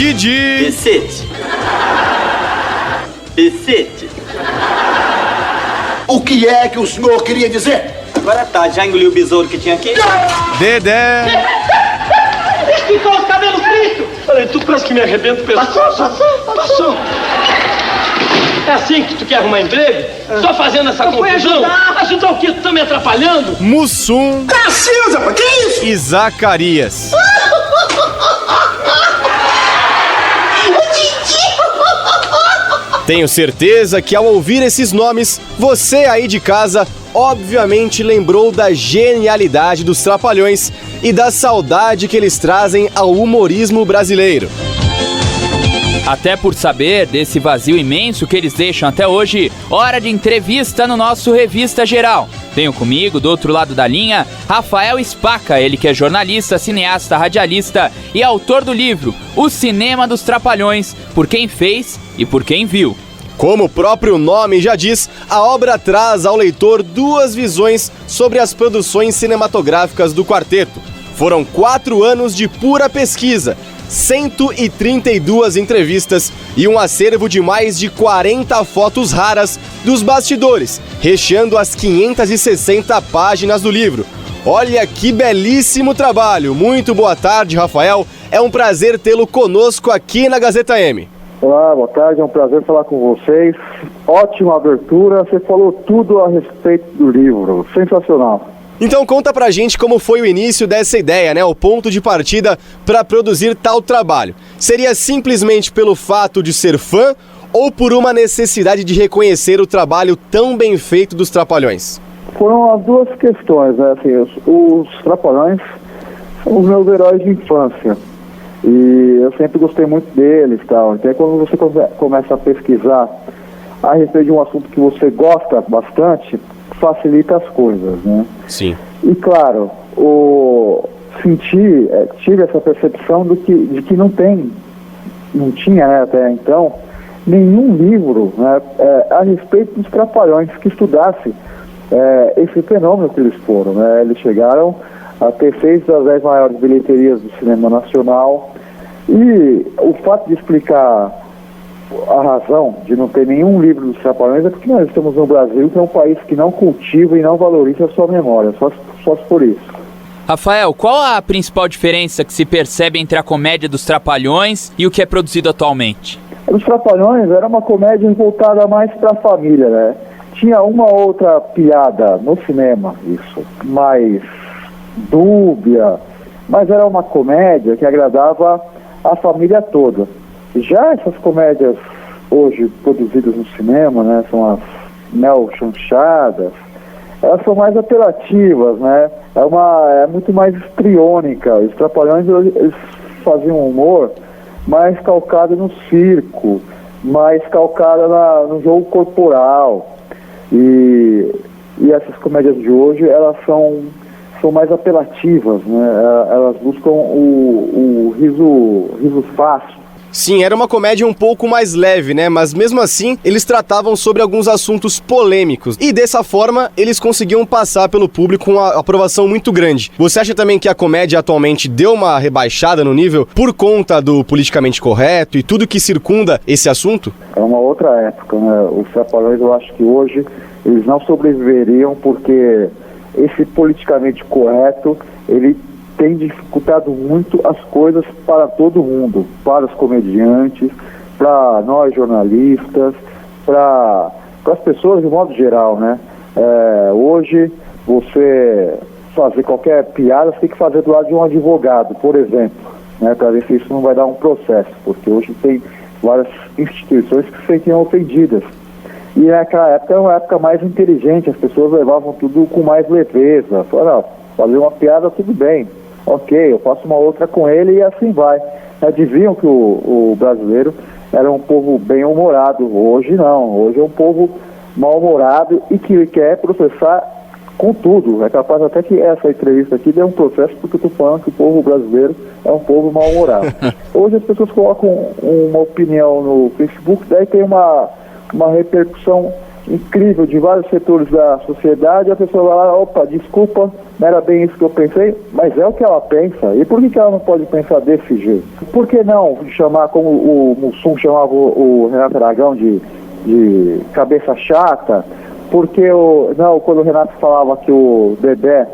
Didi. Vicete. Vicete. O que é que o senhor queria dizer? Agora tá, já engoliu o besouro que tinha aqui? Dedé. Ficou os cabelos fritos! Olha, tu quase que me arrebenta o pescoço. Passou. É assim que tu quer arrumar emprego? Só fazendo essa confusão? Ajudar o quê? Tu tá me atrapalhando? Mussum. Cacilda, que isso? E Zacarias. Tenho certeza que ao ouvir esses nomes, você aí de casa obviamente lembrou da genialidade dos Trapalhões e da saudade que eles trazem ao humorismo brasileiro. Até por saber desse vazio imenso que eles deixam até hoje, hora de entrevista no nosso Revista Geral. Tenho comigo, do outro lado da linha, Rafael Spaca, ele que é jornalista, cineasta, radialista e autor do livro O Cinema dos Trapalhões, por quem fez e por quem viu. Como o próprio nome já diz, a obra traz ao leitor duas visões sobre as produções cinematográficas do quarteto. Foram 4 anos de pura pesquisa, 132 entrevistas e um acervo de mais de 40 fotos raras dos bastidores, recheando as 560 páginas do livro. Olha que belíssimo trabalho! Muito boa tarde, Rafael. É um prazer tê-lo conosco aqui na Gazeta M. Olá, boa tarde, é um prazer falar com vocês. Ótima abertura, você falou tudo a respeito do livro, sensacional. Então conta pra gente como foi o início dessa ideia, né? O ponto de partida para produzir tal trabalho. Seria simplesmente pelo fato de ser fã ou por uma necessidade de reconhecer o trabalho tão bem feito dos Trapalhões? Foram as duas questões, né? Assim, os Trapalhões são os meus heróis de infância. E eu sempre gostei muito deles e tal. Então quando você começa a pesquisar a respeito de um assunto que você gosta bastante, facilita as coisas, né? Sim. E claro, tive essa percepção de que não tinha, né, até então, nenhum livro, né, a respeito dos Trapalhões que estudasse esse fenômeno que eles foram, né? Eles chegaram a ter 6 das 10 maiores bilheterias do cinema nacional, e o fato de explicar a razão de não ter nenhum livro dos Trapalhões é porque nós estamos no Brasil, que é um país que não cultiva e não valoriza a sua memória, só por isso. Rafael, qual a principal diferença que se percebe entre a comédia dos Trapalhões e o que é produzido atualmente? Os Trapalhões era uma comédia voltada mais para a família, né? Tinha uma outra piada no cinema, isso, mais dúbia, mas era uma comédia que agradava a família toda. Já essas comédias hoje produzidas no cinema, né, são as neo-chanchadas, elas são mais apelativas, né? É muito mais histriônica. Os Trapalhões, eles faziam um humor mais calcado no circo, mais calcado no jogo corporal. E essas comédias de hoje, elas são mais apelativas, né? Elas buscam o riso fácil. Sim, era uma comédia um pouco mais leve, né? Mas mesmo assim, eles tratavam sobre alguns assuntos polêmicos. E dessa forma, eles conseguiam passar pelo público com uma aprovação muito grande. Você acha também que a comédia atualmente deu uma rebaixada no nível por conta do politicamente correto e tudo que circunda esse assunto? É uma outra época, né? Os Trapalhões, eu acho que hoje eles não sobreviveriam porque esse politicamente correto, ele tem dificultado muito as coisas para todo mundo, para os comediantes, para nós jornalistas, para as pessoas de modo geral, né? Hoje, você fazer qualquer piada, você tem que fazer do lado de um advogado, por exemplo, né? Para ver se isso não vai dar um processo, porque hoje tem várias instituições que se sentiam ofendidas. E naquela época era uma época mais inteligente, as pessoas levavam tudo com mais leveza. Falaram, fazer uma piada tudo bem, ok, eu faço uma outra com ele e assim vai. Diziam que o brasileiro era um povo bem-humorado. Hoje não, hoje é um povo mal-humorado e que quer processar com tudo. É capaz até que essa entrevista aqui dê um processo, porque eu estou falando que o povo brasileiro é um povo mal-humorado. Hoje as pessoas colocam uma opinião no Facebook, daí tem uma repercussão incrível de vários setores da sociedade, a pessoa vai lá, opa, desculpa, não era bem isso que eu pensei, mas é o que ela pensa. E por que ela não pode pensar desse jeito? Por que não chamar, como o Mussum chamava o Renato Aragão de cabeça chata? Porque quando o Renato falava que o Dedé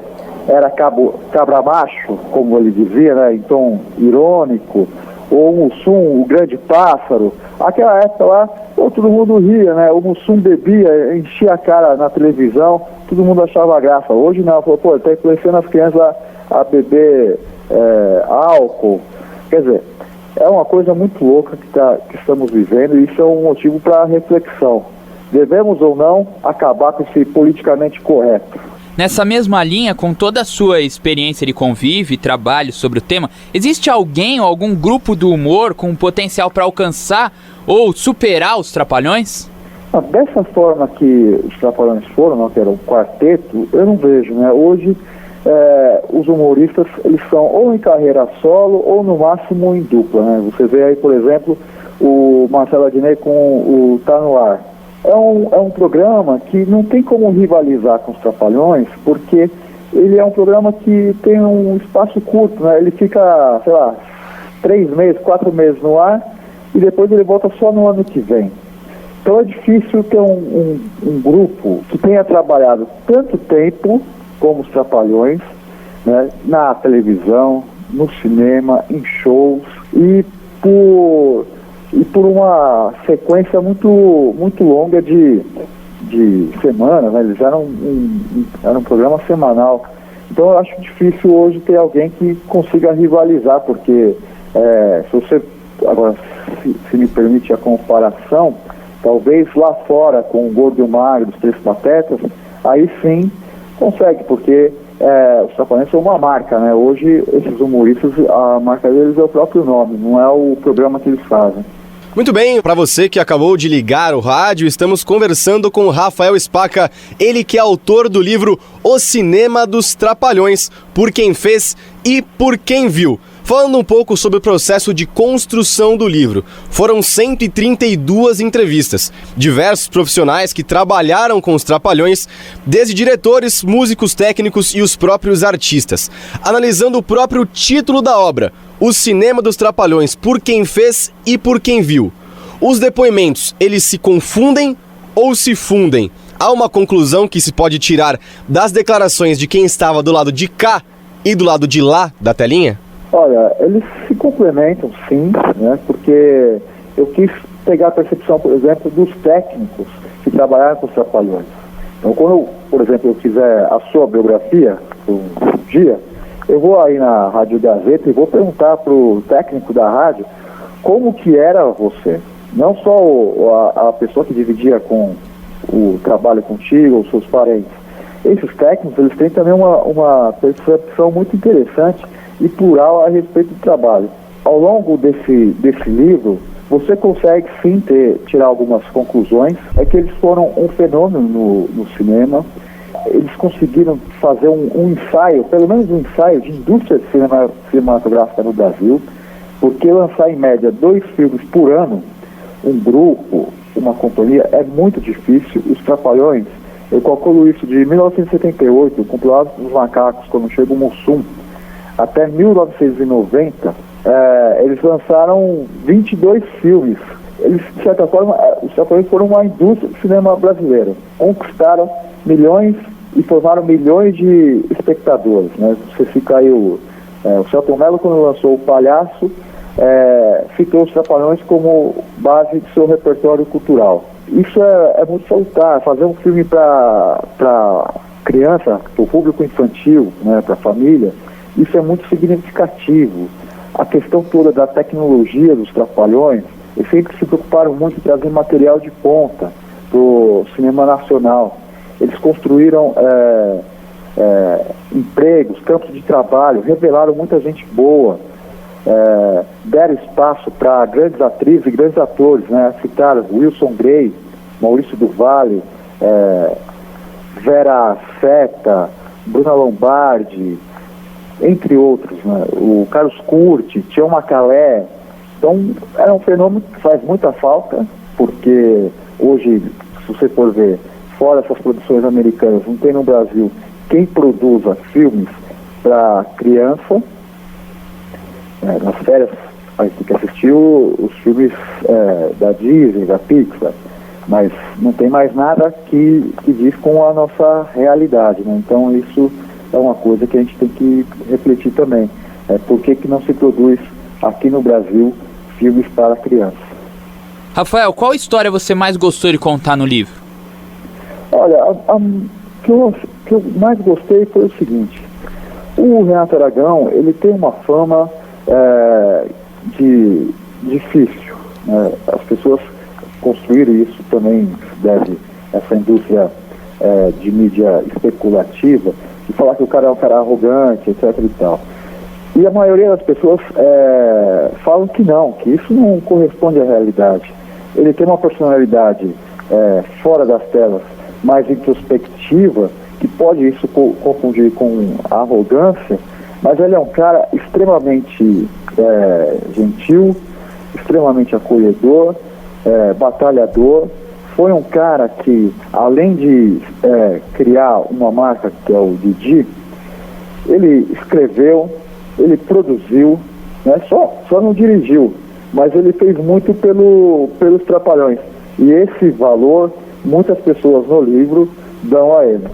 era cabra macho, como ele dizia, né, em tom irônico, ou o Mussum, o grande pássaro, aquela época lá, todo mundo ria, né? O Mussum bebia, enchia a cara na televisão, todo mundo achava graça. Hoje não, falou, ele tá influenciando as crianças a beber álcool. Quer dizer, é uma coisa muito louca que estamos vivendo, e isso é um motivo para reflexão. Devemos ou não acabar com esse politicamente correto? Nessa mesma linha, com toda a sua experiência de convívio e trabalho sobre o tema, existe alguém ou algum grupo do humor com potencial para alcançar ou superar os Trapalhões? Dessa forma que os Trapalhões foram, que era um quarteto, eu não vejo, né? Hoje, os humoristas, eles são ou em carreira solo ou no máximo em dupla, né? Você vê aí, por exemplo, o Marcelo Adnet com o Tá No Ar. É um programa que não tem como rivalizar com os Trapalhões, porque ele é um programa que tem um espaço curto, né? Ele fica, 3 meses, 4 meses no ar, e depois ele volta só no ano que vem. Então é difícil ter um grupo que tenha trabalhado tanto tempo como os Trapalhões, né? Na televisão, no cinema, em shows, e por uma sequência muito, muito longa de semana, né? Eles eram um programa semanal. Então eu acho difícil hoje ter alguém que consiga rivalizar, porque se você, agora, se me permite a comparação, talvez lá fora com o Gordo e o Magro, os Três Patetas, aí sim consegue, porque os Trapalhões são uma marca, né? Hoje esses humoristas, a marca deles é o próprio nome, não é o programa que eles fazem. Muito bem, para você que acabou de ligar o rádio, estamos conversando com o Rafael Spaca, ele que é autor do livro O Cinema dos Trapalhões, por quem fez e por quem viu. Falando um pouco sobre o processo de construção do livro, foram 132 entrevistas, diversos profissionais que trabalharam com os Trapalhões, desde diretores, músicos técnicos e os próprios artistas, analisando o próprio título da obra, O Cinema dos Trapalhões, por quem fez e por quem viu. Os depoimentos, eles se confundem ou se fundem? Há uma conclusão que se pode tirar das declarações de quem estava do lado de cá e do lado de lá da telinha? Olha, eles se complementam, sim, né? Porque eu quis pegar a percepção, por exemplo, dos técnicos que trabalharam com os Trapalhões. Então, quando, por exemplo, eu fizer a sua biografia um dia, eu vou aí na Rádio Gazeta e vou perguntar para o técnico da rádio como que era você. Não só a pessoa que dividia com o trabalho contigo, os seus parentes. Esses técnicos, eles têm também uma percepção muito interessante e plural a respeito do trabalho. Ao longo desse livro, você consegue sim tirar algumas conclusões. É que eles foram um fenômeno no cinema. Eles conseguiram fazer um ensaio, pelo menos um ensaio de indústria cinematográfica no Brasil, porque lançar em média 2 filmes por ano, um grupo, uma companhia, é muito difícil. Os Trapalhões, eu calculo isso de 1978, com Planeta dos Macacos, quando chega o Mussum, até 1990, eles lançaram 22 filmes. Eles, de certa forma, os Trapalhões foram uma indústria do cinema brasileiro. Conquistaram milhões e formaram milhões de espectadores, né? Você fica aí, o Selton Mello, quando lançou O Palhaço, citou os Trapalhões como base de seu repertório cultural. Isso é muito salutar. Fazer um filme para criança, para o público infantil, né, para a família, isso é muito significativo. A questão toda da tecnologia dos Trapalhões, eles sempre se preocuparam muito em trazer material de ponta para o cinema nacional. Eles construíram empregos, campos de trabalho, revelaram muita gente boa, deram espaço para grandes atrizes e grandes atores, né? Citaram Wilson Grey, Maurício do Vale, Vera Seta, Bruna Lombardi, entre outros, né? O Carlos Curti, Tião Macalé. Então, era um fenômeno que faz muita falta, porque hoje se você for ver, fora essas produções americanas, não tem no Brasil quem produza filmes para criança. Nas férias a gente tem que assistir os filmes da Disney, da Pixar, mas não tem mais nada que diz com a nossa realidade, né? Então isso é uma coisa que a gente tem que refletir também. Por que não se produz aqui no Brasil filmes para crianças? Rafael, qual história você mais gostou de contar no livro? Olha, que eu mais gostei foi o seguinte: o Renato Aragão, ele tem uma fama de difícil, né? As pessoas construírem isso também deve, essa indústria de mídia especulativa, de falar que o cara é um cara arrogante, etc e tal. E a maioria das pessoas falam que não, que isso não corresponde à realidade. Ele tem uma personalidade fora das telas, mais introspectiva, que pode isso confundir com arrogância, mas ele é um cara extremamente gentil, extremamente acolhedor, batalhador. Foi um cara que, além de criar uma marca que é o Didi, ele escreveu, ele produziu, né? Só não dirigiu, mas ele fez muito pelos Trapalhões. E esse valor, muitas pessoas no livro dão a ele.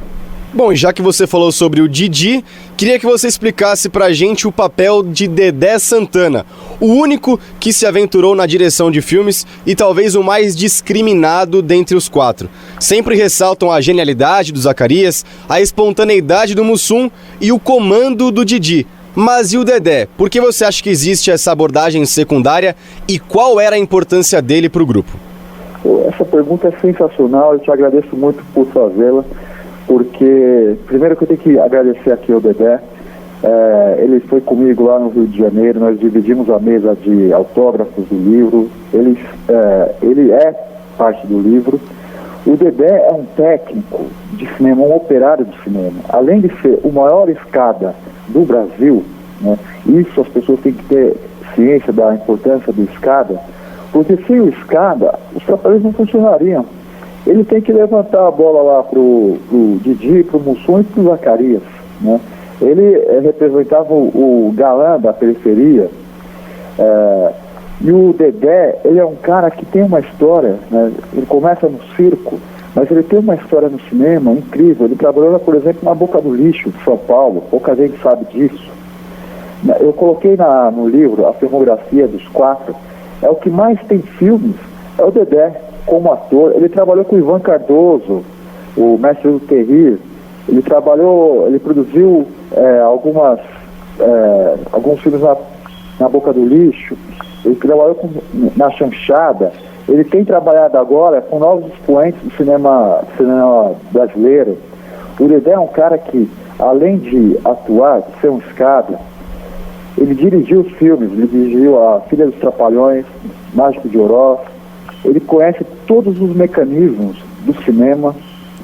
Bom, e já que você falou sobre o Didi, queria que você explicasse pra gente o papel de Dedé Santana, o único que se aventurou na direção de filmes e talvez o mais discriminado dentre os quatro. Sempre ressaltam a genialidade do Zacarias, a espontaneidade do Mussum e o comando do Didi. Mas e o Dedé? Por que você acha que existe essa abordagem secundária e qual era a importância dele pro grupo? Essa pergunta é sensacional, eu te agradeço muito por fazê-la, porque primeiro que eu tenho que agradecer aqui ao Dedé. Ele foi comigo lá no Rio de Janeiro, nós dividimos a mesa de autógrafos do livro, ele é parte do livro. O Dedé é um técnico de cinema, um operário de cinema. Além de ser o maior escada do Brasil, né, isso as pessoas têm que ter ciência da importância do escada, porque sem o escada, os Trapalhões não funcionariam. Ele tem que levantar a bola lá pro Didi, pro Mussum e pro Zacarias, né? Ele representava o galã da periferia, e o Dedé, ele é um cara que tem uma história, né? Ele começa no circo, mas ele tem uma história no cinema incrível. Ele trabalhou, por exemplo, na Boca do Lixo, de São Paulo, pouca gente sabe disso. Eu coloquei no livro a filmografia dos quatro. É o que mais tem filmes, é o Dedé como ator. Ele trabalhou com o Ivan Cardoso, o mestre do Terrir. Ele produziu alguns filmes na Boca do Lixo. Ele trabalhou na Chanchada. Ele tem trabalhado agora com novos expoentes do cinema brasileiro. O Dedé é um cara que, além de atuar, ser um escada, ele dirigiu os filmes, ele dirigiu A Filha dos Trapalhões, Mágico de Oroz. Ele conhece todos os mecanismos do cinema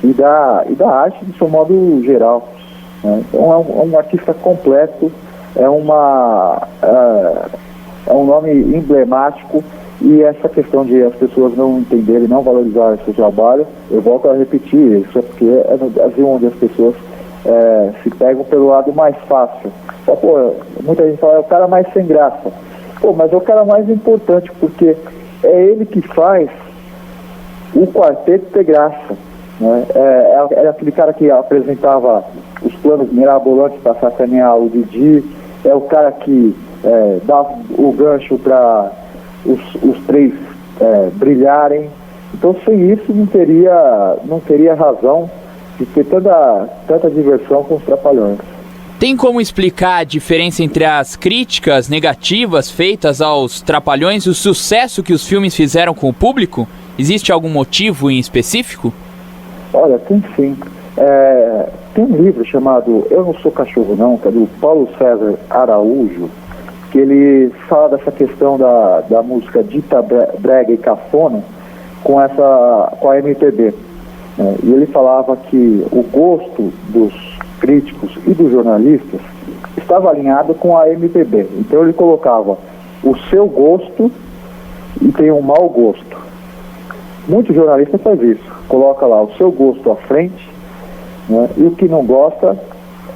e da arte de seu modo geral, né? Então é um artista completo, é um nome emblemático. E essa questão de as pessoas não entenderem, não valorizarem seu trabalho, eu volto a repetir, isso é porque é no Brasil onde as pessoas se pegam pelo lado mais fácil. Muita gente fala, é o cara mais sem graça. Mas é o cara mais importante, porque é ele que faz o quarteto ter graça, né? É aquele cara que apresentava os planos mirabolantes para sacanear o Didi, é o cara que dá o gancho para os três brilharem. Então, sem isso não teria razão de ter tanta diversão com os Trapalhões. Tem como explicar a diferença entre as críticas negativas feitas aos Trapalhões e o sucesso que os filmes fizeram com o público? Existe algum motivo em específico? Olha, tem sim. Tem um livro chamado Eu Não Sou Cachorro Não, que é do Paulo César Araújo, que ele fala dessa questão da música dita brega e cafona com a MPB. E ele falava que o gosto dos críticos e dos jornalistas estava alinhado com a MPB. Então ele colocava o seu gosto e tem um mau gosto. Muito jornalista faz isso, coloca lá o seu gosto à frente, né, e o que não gosta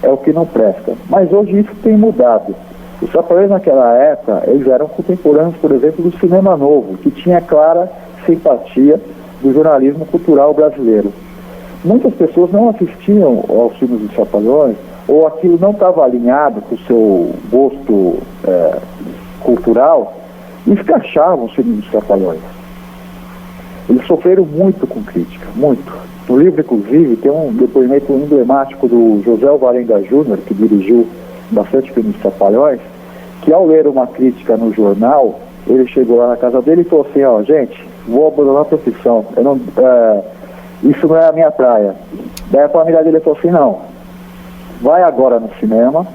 é o que não presta. Mas hoje isso tem mudado. Os Trapalhões naquela época, eles eram contemporâneos, por exemplo, do cinema novo, que tinha clara simpatia do jornalismo cultural brasileiro. Muitas pessoas não assistiam aos filmes dos Trapalhões, ou aquilo não estava alinhado com o seu gosto cultural, e escrachavam os filmes dos Trapalhões. Eles sofreram muito com crítica, muito. No livro, inclusive, tem um depoimento emblemático do José Alvarenga Júnior, que dirigiu bastante filmes dos Trapalhões, que ao ler uma crítica no jornal, ele chegou lá na casa dele e falou assim, ó, gente, vou abandonar a profissão, isso não é a minha praia. Daí a família dele falou assim, não, vai agora no cinema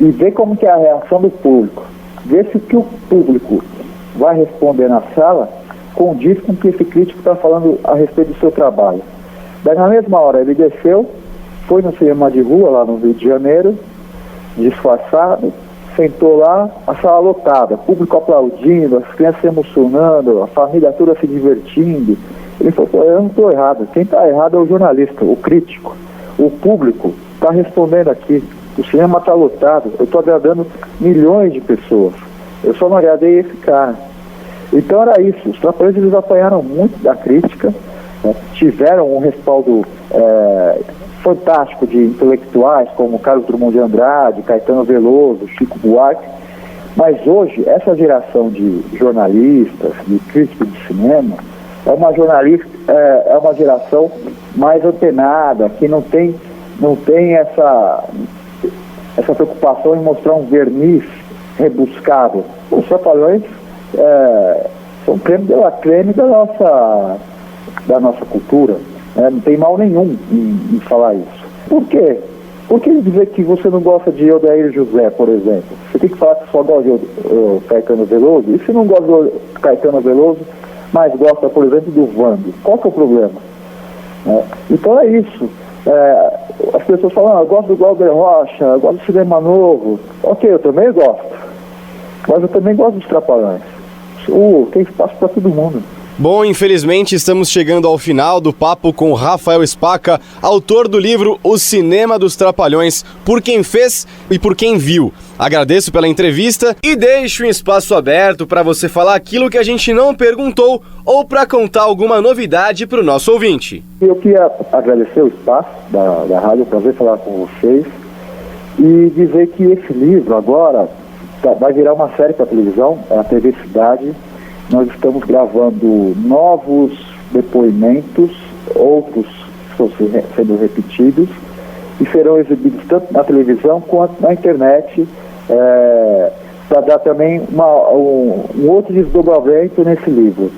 e vê como que é a reação do público. Vê se o que o público vai responder na sala condiz com o que esse crítico está falando a respeito do seu trabalho. Daí na mesma hora ele desceu, foi no cinema de rua lá no Rio de Janeiro, disfarçado, sentou lá, a sala lotada, público aplaudindo, as crianças se emocionando, a família toda se divertindo. Ele falou, eu não estou errado, quem está errado é o jornalista, o crítico. O público está respondendo aqui, o cinema está lotado, eu estou agradando milhões de pessoas, eu só não agradei esse cara. Então era isso, os Trapalhões eles apanharam muito da crítica, né? Tiveram um respaldo fantástico de intelectuais como Carlos Drummond de Andrade, Caetano Veloso, Chico Buarque, mas hoje essa geração de jornalistas, de críticos de cinema, é uma geração mais antenada, que não tem essa preocupação em mostrar um verniz rebuscado. Os Trapalhões são creme de la creme da nossa cultura. Não tem mal nenhum em falar isso. Por quê? Por que dizer que você não gosta de Odair José, por exemplo? Você tem que falar que só gosta de Caetano Veloso? E se não gosta de Caetano Veloso, mas gosta, por exemplo, do Vando? Qual que é o problema? Então é isso. As pessoas falam, eu gosto do Glauber Rocha, eu gosto do cinema novo. Ok, eu também gosto. Mas eu também gosto dos Trapalhões. Tem espaço para todo mundo. Bom, infelizmente estamos chegando ao final do papo com Rafael Spaca, autor do livro O Cinema dos Trapalhões, por quem fez e por quem viu. Agradeço pela entrevista e deixo um espaço aberto para você falar aquilo que a gente não perguntou ou para contar alguma novidade para o nosso ouvinte. Eu queria agradecer o espaço da rádio, prazer falar com vocês e dizer que esse livro agora vai virar uma série para televisão, a TV Cidade. Nós estamos gravando novos depoimentos, outros estão sendo repetidos e serão exibidos tanto na televisão quanto na internet, para dar também um outro desdobramento nesse livro.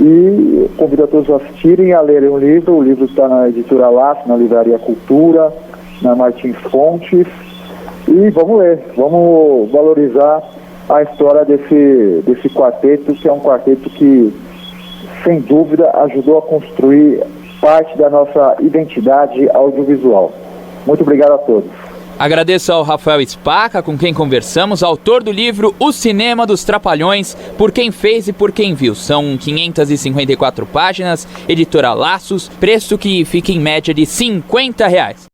E convido a todos a assistirem, a lerem o livro está na Editora Laço, na Livraria Cultura, na Martins Fontes, e vamos ler, vamos valorizar a história desse quarteto, que é um quarteto que, sem dúvida, ajudou a construir parte da nossa identidade audiovisual. Muito obrigado a todos. Agradeço ao Rafael Spaca, com quem conversamos, autor do livro O Cinema dos Trapalhões, por quem fez e por quem viu. São 554 páginas, editora Laços, preço que fica em média de R$50.